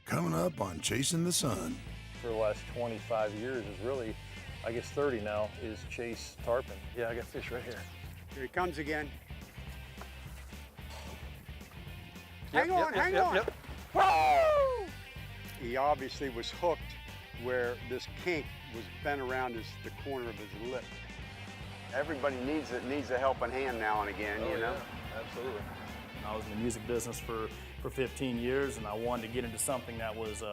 Coming up on Chasing the Sun. For the last 25 years is really, I guess 30 now, is chase tarpon. Yeah, I got fish right here. Here he comes again. Yep, hang on, yep, hang yep, on. yep. Woo! He obviously was hooked where this kink was bent around the corner of his lip. Everybody needs a helping hand now and again, you know? Yeah, absolutely. I was in the music business for 15 years, and I wanted to get into something that was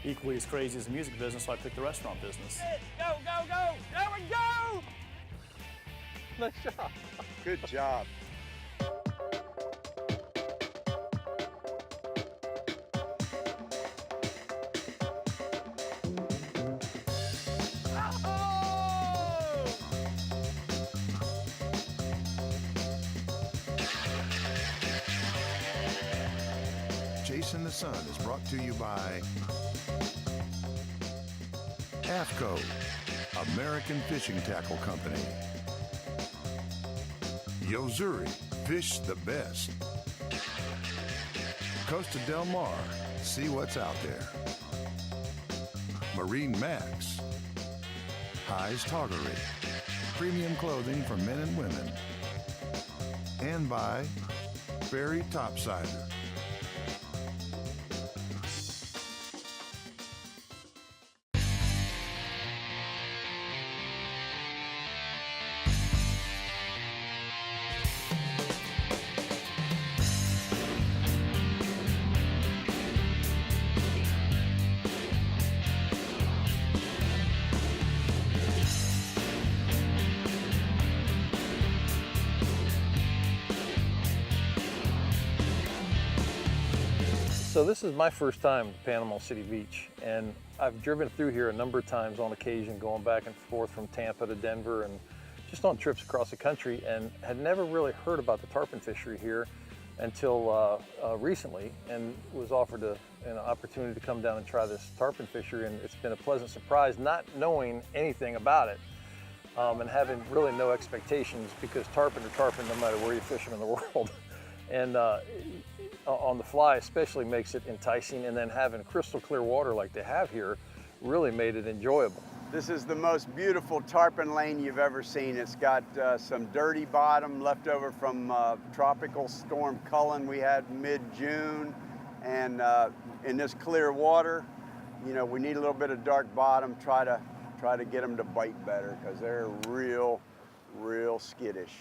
equally as crazy as the music business, so I picked the restaurant business. Go, go, go! There we go! Nice job. Good job. Chasing the Sun is brought to you by AFCO, American Fishing Tackle Company. Yozuri, fish the best. Costa Del Mar, see what's out there. Marine Max. High's Toggery, premium clothing for men and women. And by Ferry Topsider. So this is my first time at Panama City Beach, and I've driven through here a number of times on occasion, going back and forth from Tampa to Denver and just on trips across the country, and had never really heard about the tarpon fishery here until recently, and was offered an opportunity to come down and try this tarpon fishery, and it's been a pleasant surprise not knowing anything about it and having really no expectations, because tarpon are tarpon no matter where you fish them in the world. And on the fly especially makes it enticing, and then having crystal clear water like they have here really made it enjoyable. This is the most beautiful tarpon lane you've ever seen. It's got some dirty bottom left over from Tropical Storm Cullen we had mid-June, and in this clear water, you know, we need a little bit of dark bottom, try to get them to bite better, because they're real skittish.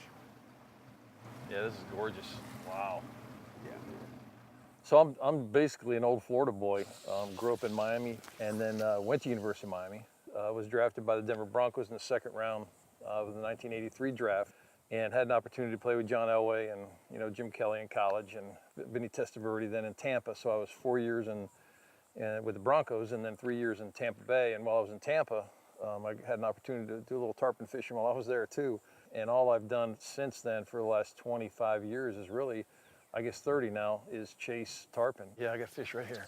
Yeah, this is gorgeous. Wow. Yeah. So I'm basically an old Florida boy. Grew up in Miami, and then went to University of Miami. Was drafted by the Denver Broncos in the second round of the 1983 draft, and had an opportunity to play with John Elway and Jim Kelly in college, and Vinny Testaverde then in Tampa. So I was 4 years with the Broncos, and then 3 years in Tampa Bay. And while I was in Tampa, I had an opportunity to do a little tarpon fishing while I was there too. And all I've done since then for the last 25 years is really, I guess 30 now, is chase tarpon. Yeah, I got fish right here.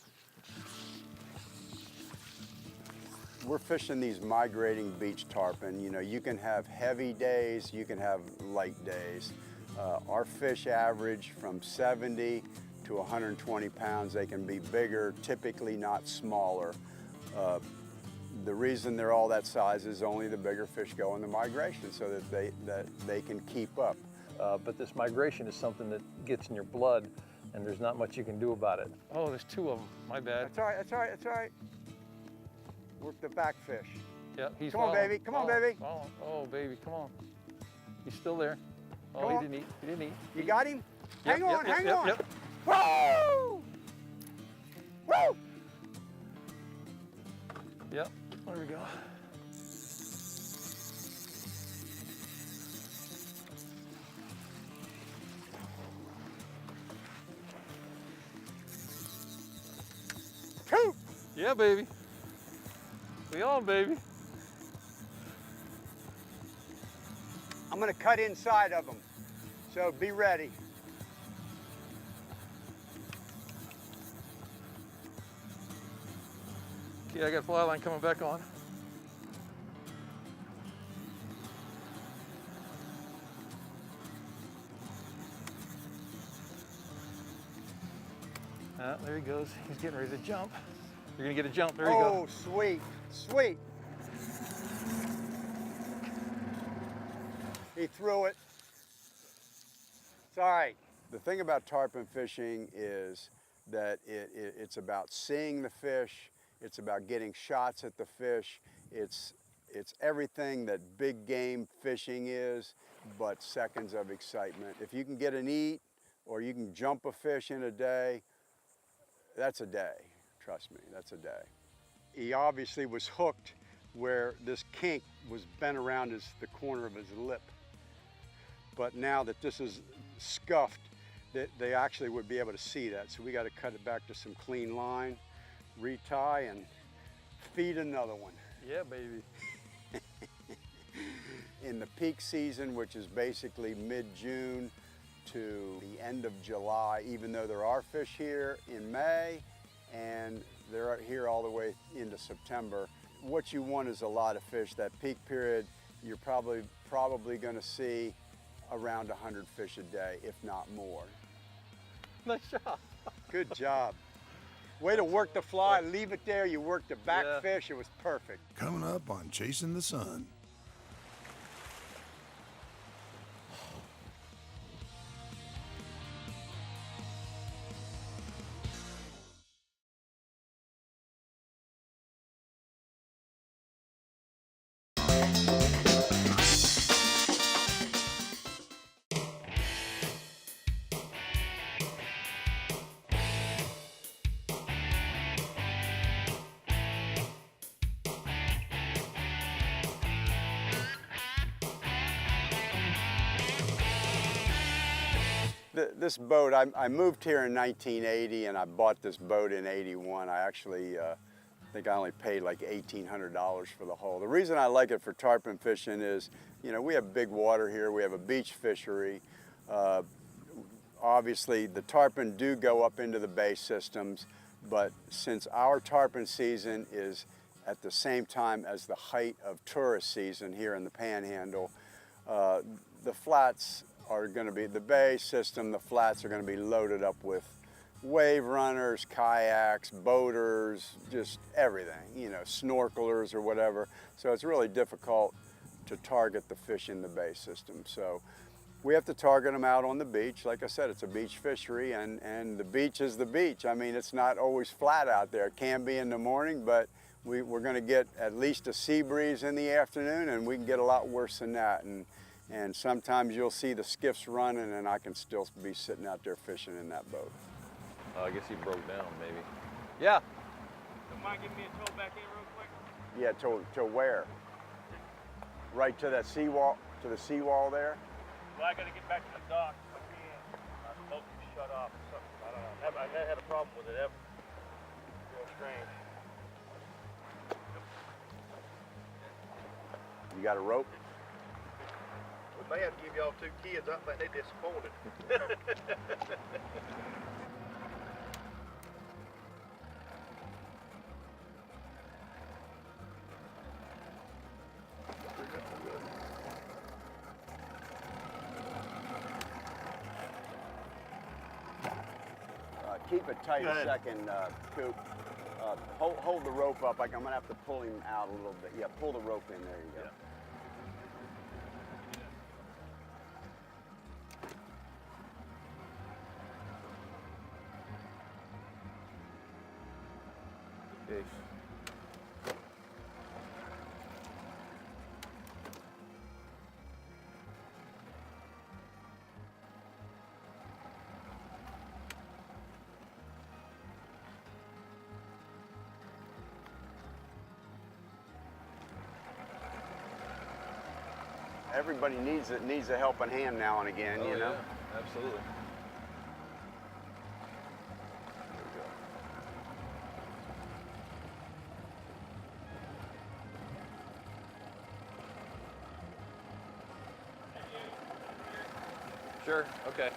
We're fishing these migrating beach tarpon. You know, you can have heavy days, you can have light days. Our fish average from 70 to 120 pounds. They can be bigger, typically not smaller. The reason they're all that size is only the bigger fish go in the migration, so that they can keep up. But this migration is something that gets in your blood, and there's not much you can do about it. Oh, there's two of them. My bad. That's all right, that's all right, that's all right. Work the back fish. Yeah, he's Come on, following. baby, come on, baby. Following. Oh, baby, come on. He's still there. Oh, Come he on. didn't eat. He didn't eat. You got him? Yep, Hang on, yep, hang yep, on. Yep. Woo! Woo! Yep. There we go. Coop! Yeah, baby. We on, baby. I'm gonna cut inside of them, so be ready. Okay, I got fly line coming back on. There he goes. He's getting ready to jump. You're gonna get a jump. There you Oh, go. sweet, sweet. He threw it. It's all right. The thing about tarpon fishing is that it's about seeing the fish. It's about getting shots at the fish. It's everything that big game fishing is, but seconds of excitement. If you can get an eat or you can jump a fish in a day, that's a day. Trust me, that's a day. He obviously was hooked where this kink was bent around the corner of his lip. But now that this is scuffed, they actually would be able to see that. So we got to cut it back to some clean line, retie, and feed another one. Yeah, baby. In the peak season, which is basically mid-June to the end of July, even though there are fish here in May and they're here all the way into September, what you want is a lot of fish. That peak period, you're probably going to see around 100 fish a day, if not more. Nice job. Good job. Way to work the fly, leave it there. You worked the back fish, it was perfect. Coming up on Chasing the Sun. This boat, I moved here in 1980 and I bought this boat in 81. I actually think I only paid like $1,800 for the hull. The reason I like it for tarpon fishing is, you know, we have big water here, we have a beach fishery. Obviously the tarpon do go up into the bay systems, but since our tarpon season is at the same time as the height of tourist season here in the Panhandle, the flats are going to be, the bay system, the flats are going to be loaded up with wave runners, kayaks, boaters, just everything, you know, snorkelers or whatever. So it's really difficult to target the fish in the bay system. So we have to target them out on the beach. Like I said, it's a beach fishery and the beach is the beach. I mean, it's not always flat out there. It can be in the morning, but we're going to get at least a sea breeze in the afternoon and we can get a lot worse than that. And sometimes you'll see the skiffs running and I can still be sitting out there fishing in that boat. I guess he broke down, maybe. Yeah. Don't mind giving me a tow back in real quick? Yeah, to where? Right to that seawall, to the seawall there? Well, I gotta get back to the dock if I can. My boat is shut off or something. I don't know. I've never had a problem with it ever. Real strange. You got a rope? We may have to give y'all 2 kids. I think they disappointed. Keep it tight a second, Coop. Hold the rope up. I'm gonna have to pull him out a little bit. Yeah, pull the rope in. There you go. Peace. Everybody needs a helping hand now and again, you know? Yeah, absolutely. Sure, okay.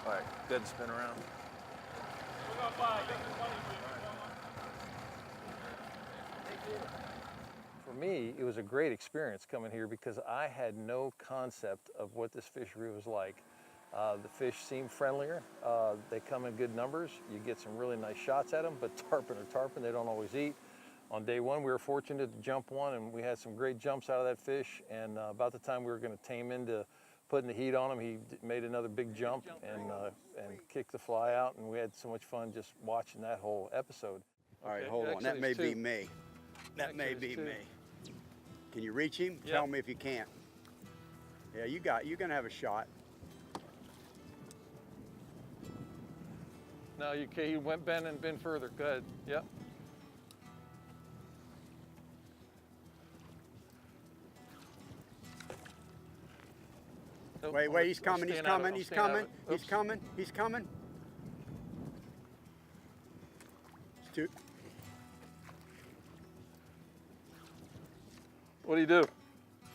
All right, good, spin around. We're gonna buy you some money for you. For me, it was a great experience coming here because I had no concept of what this fishery was like. The fish seem friendlier. They come in good numbers. You get some really nice shots at them, but tarpon are tarpon. They don't always eat. On day one, we were fortunate to jump one, and we had some great jumps out of that fish. And about the time we were going to tame into putting the heat on him, he made another big jump and kicked the fly out. And we had so much fun just watching that whole episode. All right, Okay, hold on. actually, That may it's be two. me. That may Actually, be it's two. me. Can you reach him? Yep. Tell me if you can't. Yeah, you're gonna have a shot. No, he went bend further. Go ahead. Yep. Nope, Wait, he's I'll coming, he's stand out of it, coming, I'll he's stand out of coming, it. he's Oops. coming, he's coming. It's two. What do you do?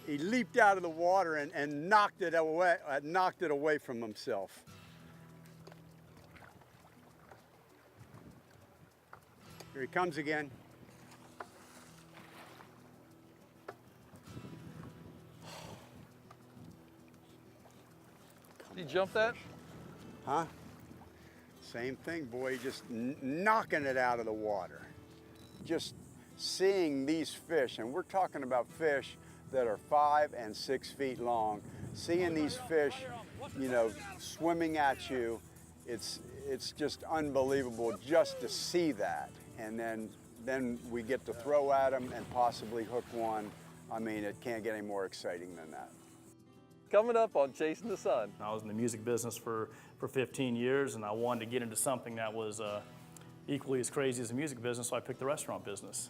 He leaped out of the water and knocked it away from himself. Here he comes again. Did you jump that? Huh? Same thing, boy, just knocking it out of the water. Just seeing these fish, and we're talking about fish that are 5 and 6 feet long. Seeing these fish, you know, swimming at you, it's just unbelievable just to see that. And then we get to throw at them and possibly hook one. I mean, it can't get any more exciting than that. Coming up on Chasing the Sun. I was in the music business for 15 years, and I wanted to get into something that was equally as crazy as the music business, so I picked the restaurant business.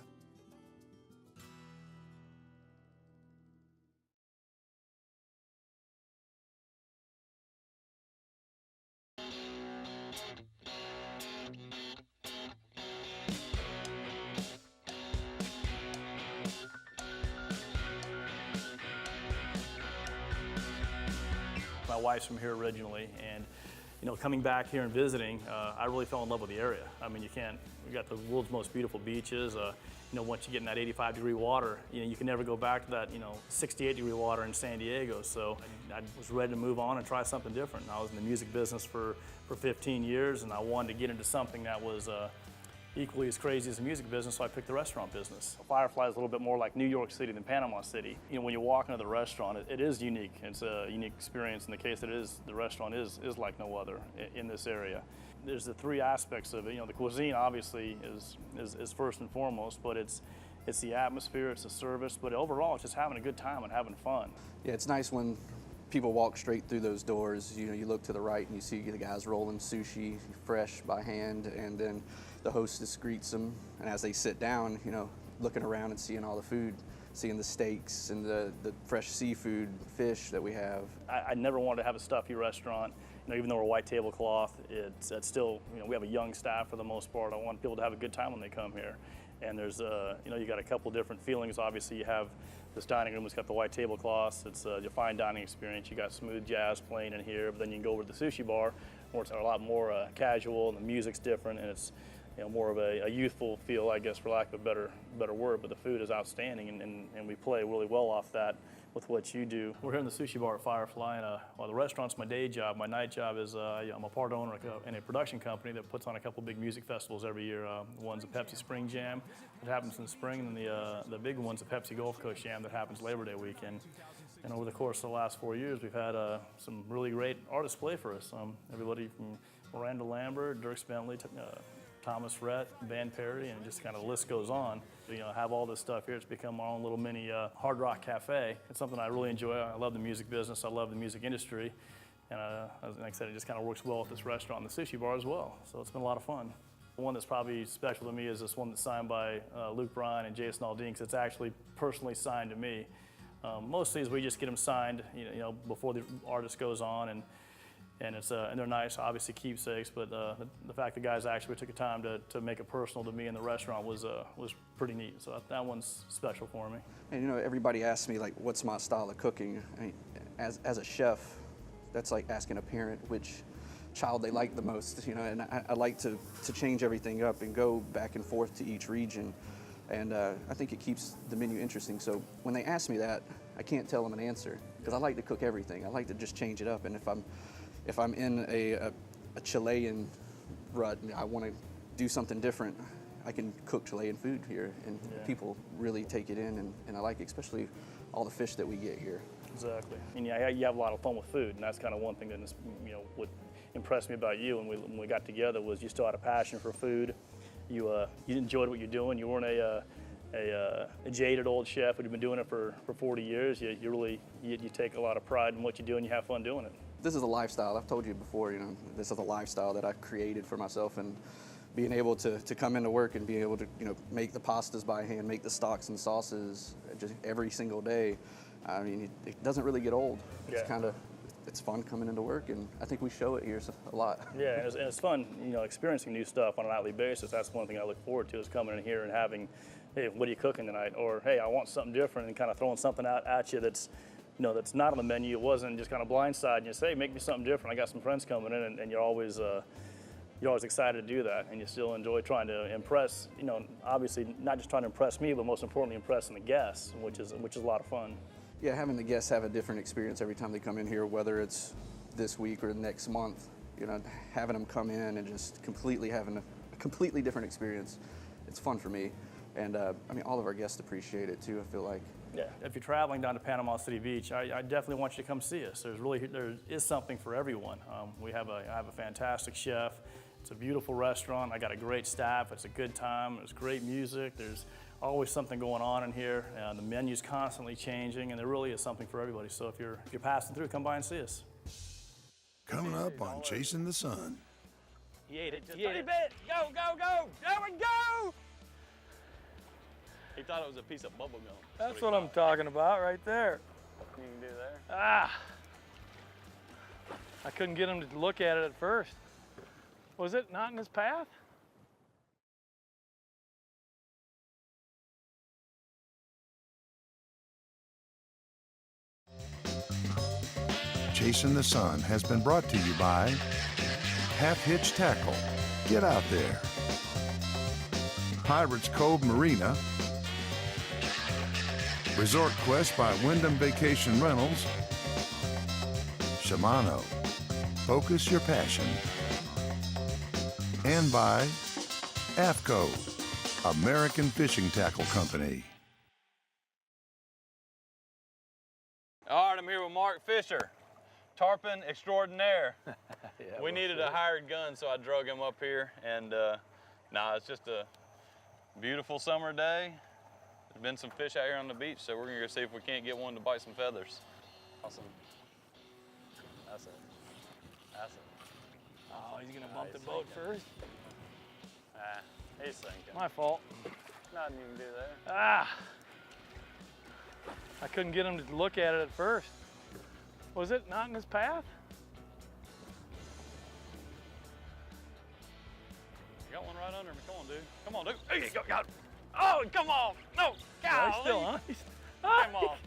My wife's from here originally, and you know, coming back here and visiting, I really fell in love with the area. I mean, we got the world's most beautiful beaches. You know, once you get in that 85-degree water, you know, you can never go back to that, 68-degree water in San Diego. So I was ready to move on and try something different. I was in the music business for 15 years, and I wanted to get into something that was equally as crazy as the music business, so I picked the restaurant business. Firefly is a little bit more like New York City than Panama City. You know, when you walk into the restaurant, it is unique. It's a unique experience in the case that the restaurant is like no other in this area. There's the three aspects of it. You know, the cuisine obviously is first and foremost, but it's the atmosphere, it's the service, but overall it's just having a good time and having fun. Yeah, it's nice when people walk straight through those doors. You know, you look to the right and you see the guys rolling sushi fresh by hand, and then the hostess greets them, and as they sit down, you know, looking around and seeing all the food, seeing the steaks and the fresh seafood, fish that we have. I never wanted to have a stuffy restaurant. You know, even though we're white tablecloth, it's still, you know, we have a young staff for the most part. I want people to have a good time when they come here. And there's, you know, you got a couple different feelings. Obviously, you have this dining room that's got the white tablecloths. It's a fine dining experience. You got smooth jazz playing in here, but then you can go over to the sushi bar, where it's a lot more casual, and the music's different, and it's, you know, more of a youthful feel, I guess, for lack of a better word. But the food is outstanding, and we play really well off that with what you do. We're here in the sushi bar at Firefly, and well, the restaurant's my day job. My night job is I'm a part owner in a production company that puts on a couple big music festivals every year. One's a Pepsi Spring Jam that happens in the spring, and then the big one's a Pepsi Gulf Coast Jam that happens Labor Day weekend. And over the course of the last 4 years, we've had some really great artists play for us. Everybody from Miranda Lambert, Dierks Bentley, Thomas Rhett, Van Perry, and just kind of the list goes on. You know, have all this stuff here. It's become our own little mini hard rock cafe. It's something I really enjoy. I love the music business. I love the music industry. And like I said, it just kind of works well with this restaurant and the sushi bar as well. So it's been a lot of fun. The one that's probably special to me is this one that's signed by Luke Bryan and Jason Aldean, because it's actually personally signed to me. Most of these we just get them signed, you know, before the artist goes on, and they're nice, obviously keepsakes. But the fact the guys actually took the time to make it personal to me in the restaurant was pretty neat. So that one's special for me. And you know, everybody asks me like, what's my style of cooking? I mean, as a chef, that's like asking a parent which child they like the most. You know, and I like to change everything up and go back and forth to each region. And I think it keeps the menu interesting. So when they ask me that, I can't tell them an answer, because I like to cook everything. I like to just change it up. And if I'm if I'm in a Chilean rut, I want to do something different, I can cook Chilean food here, and people really take it in, and I like it, especially all the fish that we get here. Exactly. And yeah, you have a lot of fun with food, and that's kind of one thing that what impressed me about you when we got together was you still had a passion for food. You enjoyed what you're doing. You weren't a jaded old chef who'd been doing it for 40 years. You really take a lot of pride in what you do, and you have fun doing it. This is a lifestyle. I've told you before, this is a lifestyle that I created for myself, and being able to come into work and be able to, make the pastas by hand, make the stocks and sauces just every single day. I mean, it doesn't really get old. It's it's fun coming into work, and I think we show it here a lot. Yeah, and it's fun, experiencing new stuff on a nightly basis. That's one thing I look forward to, is coming in here and having, hey, what are you cooking tonight? Or, hey, I want something different, and kind of throwing something out at you that's, that's not on the menu. It wasn't just kind of blindside, and you say, hey, make me something different. I got some friends coming in, and you're always excited to do that, and you still enjoy trying to impress, obviously not just trying to impress me, but most importantly impressing the guests, which is a lot of fun. Yeah, having the guests have a different experience every time they come in here, whether it's this week or next month, having them come in and just having a completely different experience, it's fun for me. And all of our guests appreciate it too, I feel like. Yeah, if you're traveling down to Panama City Beach, I definitely want you to come see us. There is something for everyone. I have a fantastic chef. It's a beautiful restaurant. I got a great staff. It's a good time. There's great music. There's always something going on in here. The menu's constantly changing, and there really is something for everybody. So if you're passing through, come by and see us. Coming up on Chasing the Sun. He ate it. He ate it. Go, go, go! There we go! He thought it was a piece of bubble gum. That's what I'm talking about right there. You can do there. Ah! I couldn't get him to look at it at first. Was it not in his path? Chasing the Sun has been brought to you by Half Hitch Tackle. Get out there. Pirates Cove Marina. Resort Quest by Wyndham Vacation Rentals. Shimano. Focus your passion. And by AFCO, American Fishing Tackle Company. All right, I'm here with Mark Fisher, Tarpon extraordinaire. We needed a hired gun, so I drug him up here. And it's just a beautiful summer day. There's been some fish out here on the beach, so we're gonna go see if we can't get one to bite some feathers. Awesome. That's it. That's it. Oh, he's gonna bump the boat first? He's sinking. My fault. Nothing you can do there. Ah! I couldn't get him to look at it at first. Was it not in his path? You got one right under me. Come on, dude. Come on, dude. Hey, you got it. Oh, come on. No, Yeah, he's golly. still on. Come on.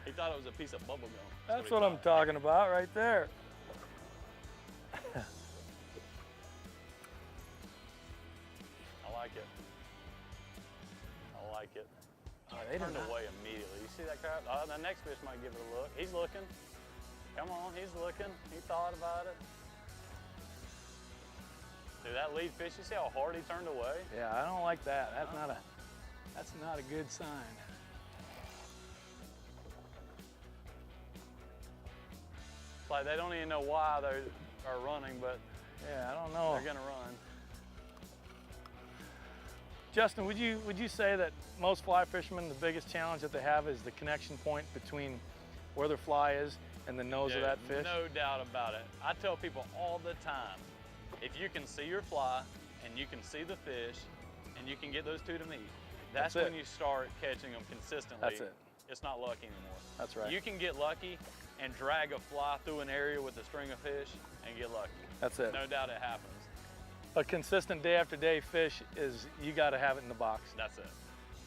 He thought it was a piece of bubble gum. That's what I'm talking about right there. I like it. I like it. Oh, they Turned don't know. away immediately. You see that crab? The next fish might give it a look. He's looking. Come on, he's looking. He thought about it. Dude, that lead fish, you see how hard he turned away? Yeah, I don't like that. That's not a good sign. It's like they don't even know why they are running, but Yeah, I don't know. they're gonna run. Justin, would you say that most fly fishermen, the biggest challenge that they have is the connection point between where their fly is and the nose of that fish? No doubt about it. I tell people all the time, if you can see your fly and you can see the fish and you can get those two to meet, that's it. when you start catching them consistently. That's it. It's not luck anymore. That's right. You can get lucky and drag a fly through an area with a string of fish and get lucky. That's it. No doubt it happens. A consistent day after day fish is, you got to have it in the box. That's it.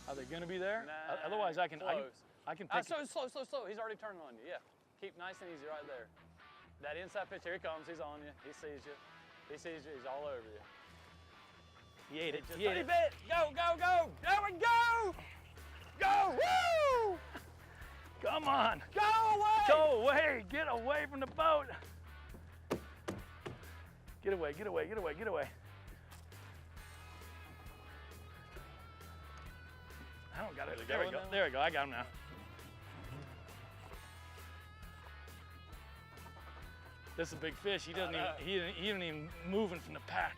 Are they going to be there? Nah, Otherwise, I can close. pick. Slow. He's already turning on you. Yeah. Keep nice and easy right there. That inside fish, here he comes. He's on you. He sees you. He sees you. He's all over you. He ate it. Just He ate it. Go, go, go. There we go. Go. Woo. Come on. Go away! Go away. Get away from the boat. Get away, get away, get away, get away. I don't got it. There we go. There we go. I got him now. This is a big fish. He doesn't even, he isn't even moving from the pack.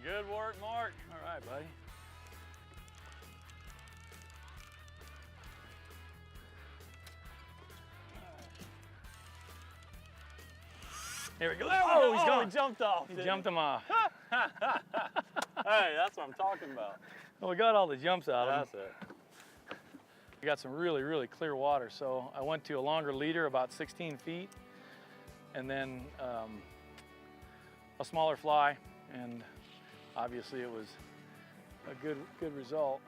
Good work, Mark. All right, buddy. There we go. Oh, he's gone. He jumped off. He jumped him off. Hey, that's what I'm talking about. Well, we got all the jumps out of him. That's it. We got some really, really clear water. So I went to a longer leader, about 16 feet, and then a smaller fly, and obviously it was a good result.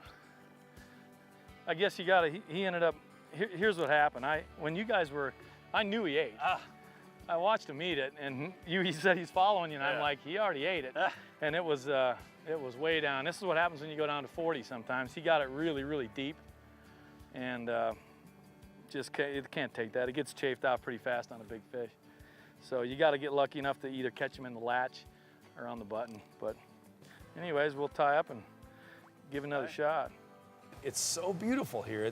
I guess you gotta, he ended up, here's what happened. When you guys were, I knew he ate. I watched him eat it, and he said he's following you, and I'm like, he already ate it. And it was way down. This is what happens when you go down to 40 sometimes. He got it really, really deep, and it can't take that. It gets chafed out pretty fast on a big fish. So you gotta get lucky enough to either catch him in the latch or on the button. But anyways, we'll tie up and give another shot. It's so beautiful here.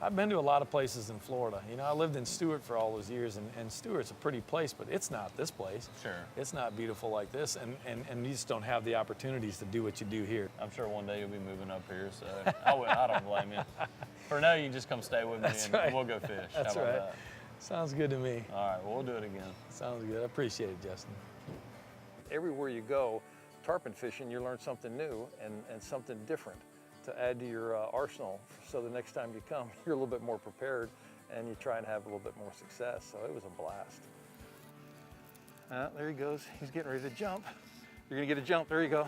I've been to a lot of places in Florida. You know, I lived in Stewart for all those years, and Stewart's a pretty place, but it's not this place. Sure. It's not beautiful like this, and you just don't have the opportunities to do what you do here. I'm sure one day you'll be moving up here, so I don't blame you. For now, you just come stay with me, and right. we'll go fish. That's How about right. that? Sounds good to me. All right, well, we'll do it again. Sounds good. I appreciate it, Justin. Everywhere you go, tarpon fishing, you learn something new and something different to add to your arsenal, so the next time you come, you're a little bit more prepared and you try and have a little bit more success. So it was a blast. There he goes. He's getting ready to jump. You're gonna get a jump. There you go.